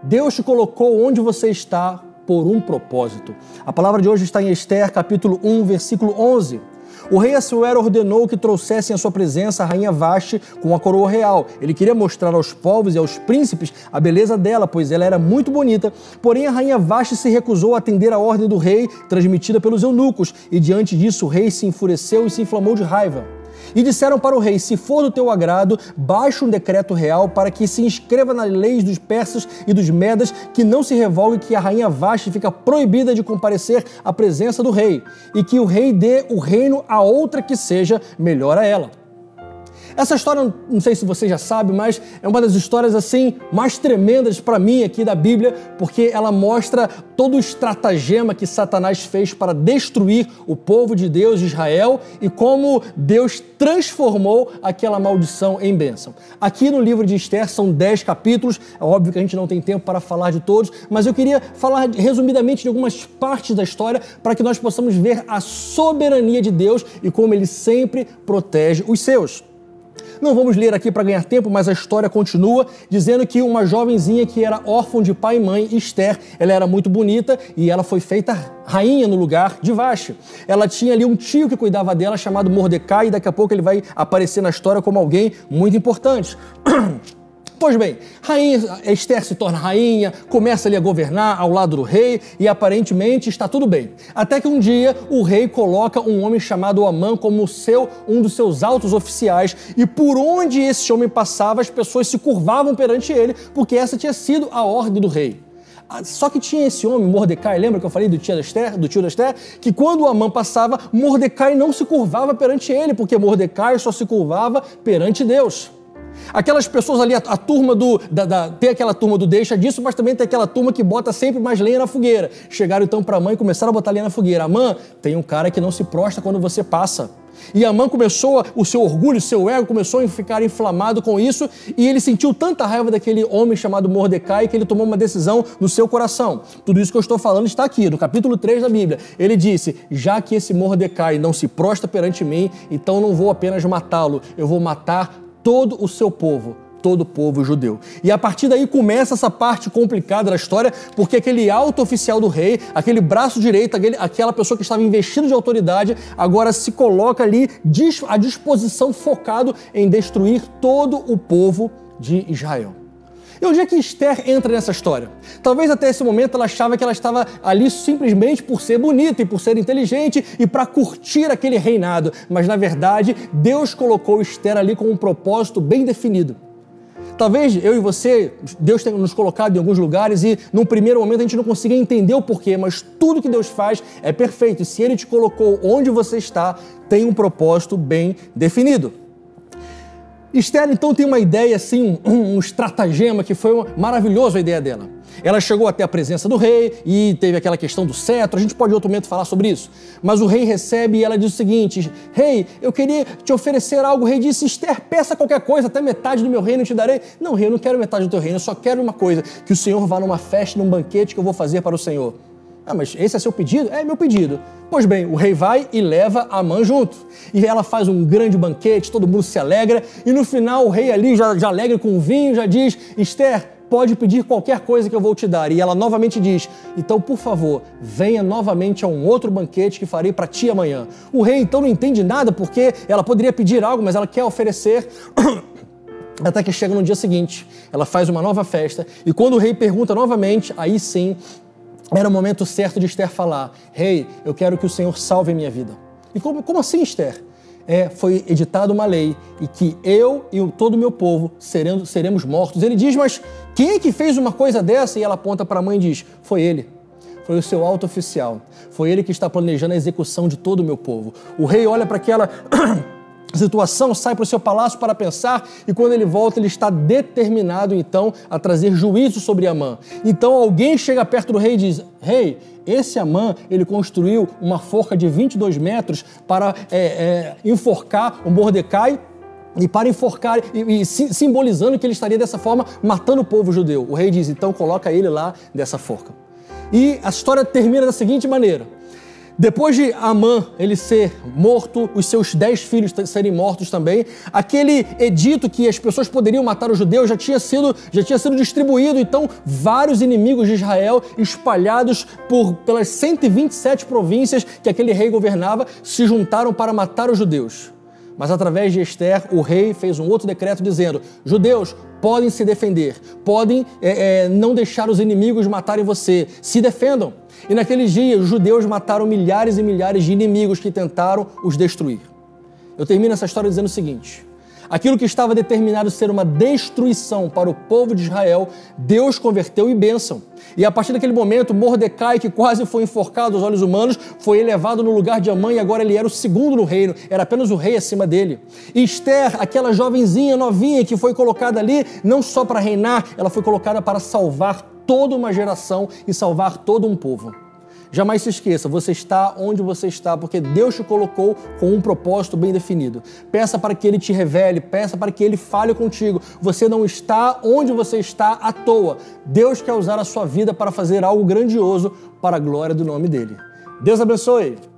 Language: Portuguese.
Deus te colocou onde você está por um propósito. A palavra de hoje está em Esther, capítulo 1, versículo 11. O rei Assuero ordenou que trouxessem à sua presença a rainha Vasti com a coroa real. Ele queria mostrar aos povos e aos príncipes a beleza dela, pois ela era muito bonita. Porém, a rainha Vasti se recusou a atender a ordem do rei, transmitida pelos eunucos, e diante disso o rei se enfureceu e se inflamou de raiva. E disseram para o rei: se for do teu agrado, baixa um decreto real para que se inscreva nas leis dos persas e dos medas que não se revogue que a rainha Vasti fica proibida de comparecer à presença do rei, e que o rei dê o reino a outra que seja melhor a ela. Essa história, não sei se você já sabe, mas é uma das histórias assim mais tremendas para mim aqui da Bíblia, porque ela mostra todo o estratagema que Satanás fez para destruir o povo de Deus de Israel e como Deus transformou aquela maldição em bênção. Aqui no livro de Esther são 10 capítulos, é óbvio que a gente não tem tempo para falar de todos, mas eu queria falar resumidamente de algumas partes da história para que nós possamos ver a soberania de Deus e como Ele sempre protege os seus. Não vamos ler aqui para ganhar tempo, mas a história continua dizendo que uma jovenzinha que era órfã de pai e mãe, Esther, ela era muito bonita e ela foi feita rainha no lugar de Vasti. Ela tinha ali um tio que cuidava dela chamado Mordecai e daqui a pouco ele vai aparecer na história como alguém muito importante. Pois bem, rainha Esther se torna rainha, começa ali a governar ao lado do rei e aparentemente está tudo bem. Até que um dia o rei coloca um homem chamado Amã como um dos seus altos oficiais e por onde esse homem passava as pessoas se curvavam perante ele porque essa tinha sido a ordem do rei. Só que tinha esse homem, Mordecai, lembra que eu falei do tio da Esther? Que quando o Amã passava, Mordecai não se curvava perante ele porque Mordecai só se curvava perante Deus. Aquelas pessoas ali, a turma tem aquela turma do deixa disso, mas também tem aquela turma que bota sempre mais lenha na fogueira. Chegaram então para a mãe e começaram a botar lenha na fogueira. Amã, tem um cara que não se prostra quando você passa. E Amã começou, o seu orgulho, o seu ego começou a ficar inflamado com isso e ele sentiu tanta raiva daquele homem chamado Mordecai que ele tomou uma decisão no seu coração. Tudo isso que eu estou falando está aqui, no capítulo 3 da Bíblia. Ele disse: já que esse Mordecai não se prostra perante mim, então não vou apenas matá-lo, eu vou matar todo o seu povo, todo o povo judeu. E a partir daí começa essa parte complicada da história, porque aquele alto oficial do rei, aquele braço direito, aquela pessoa que estava investido de autoridade, agora se coloca ali à disposição, focado em destruir todo o povo de Israel. E onde é que Esther entra nessa história? Talvez até esse momento ela achava que ela estava ali simplesmente por ser bonita e por ser inteligente e para curtir aquele reinado. Mas, na verdade, Deus colocou Esther ali com um propósito bem definido. Talvez eu e você, Deus tenha nos colocado em alguns lugares e num primeiro momento a gente não consiga entender o porquê, mas tudo que Deus faz é perfeito. E se Ele te colocou onde você está, tem um propósito bem definido. Esther, então, tem uma ideia, assim, um estratagema que foi maravilhoso a ideia dela. Ela chegou até a presença do rei e teve aquela questão do cetro, a gente pode em outro momento falar sobre isso. Mas o rei recebe e ela diz o seguinte: rei, eu queria te oferecer algo. O rei disse: Esther, peça qualquer coisa, até metade do meu reino eu te darei. Não, rei, eu não quero metade do teu reino, eu só quero uma coisa, que o Senhor vá numa festa, num banquete que eu vou fazer para o Senhor. Ah, mas esse é seu pedido? É meu pedido. Pois bem, o rei vai e leva Amã junto. E ela faz um grande banquete, todo mundo se alegra. E no final o rei ali já alegra com o vinho, já diz: Esther, pode pedir qualquer coisa que eu vou te dar. E ela novamente diz: então, por favor, venha novamente a um outro banquete que farei para ti amanhã. O rei então não entende nada porque ela poderia pedir algo, mas ela quer oferecer. Até que chega no dia seguinte, ela faz uma nova festa. E quando o rei pergunta novamente, aí sim era o momento certo de Esther falar: rei, eu quero que o Senhor salve a minha vida. E como assim, Esther? Foi editada uma lei e que eu e todo o meu povo seremos mortos. Ele diz: mas quem é que fez uma coisa dessa? E ela aponta para a mãe e diz: foi ele. Foi o seu alto oficial. Foi ele que está planejando a execução de todo o meu povo. O rei olha para aquela situação, sai para o seu palácio para pensar e quando ele volta ele está determinado então a trazer juízo sobre Amã. Então alguém chega perto do rei e diz: rei, esse Amã, ele construiu uma forca de 22 metros para enforcar o Mordecai e para enforcar, simbolizando que ele estaria dessa forma matando o povo judeu. O rei diz: então coloca ele lá dessa forca. E a história termina da seguinte maneira: Depois de Amã ele ser morto, os seus 10 filhos serem mortos também, aquele edito que as pessoas poderiam matar os judeus já tinha sido distribuído. Então, vários inimigos de Israel, espalhados pelas 127 províncias que aquele rei governava, se juntaram para matar os judeus. Mas através de Ester, o rei fez um outro decreto dizendo: judeus podem se defender, podem não deixar os inimigos matarem você, se defendam. E naqueles dias, os judeus mataram milhares e milhares de inimigos que tentaram os destruir. Eu termino essa história dizendo o seguinte: aquilo que estava determinado a ser uma destruição para o povo de Israel, Deus converteu em bênção. E a partir daquele momento, Mordecai, que quase foi enforcado aos olhos humanos, foi elevado no lugar de Amã e agora ele era o segundo no reino, era apenas o rei acima dele. E Ester, aquela jovenzinha novinha que foi colocada ali, não só para reinar, ela foi colocada para salvar toda uma geração e salvar todo um povo. Jamais se esqueça, você está onde você está porque Deus te colocou com um propósito bem definido. Peça para que Ele te revele, peça para que Ele fale contigo. Você não está onde você está à toa. Deus quer usar a sua vida para fazer algo grandioso para a glória do nome dEle. Deus abençoe!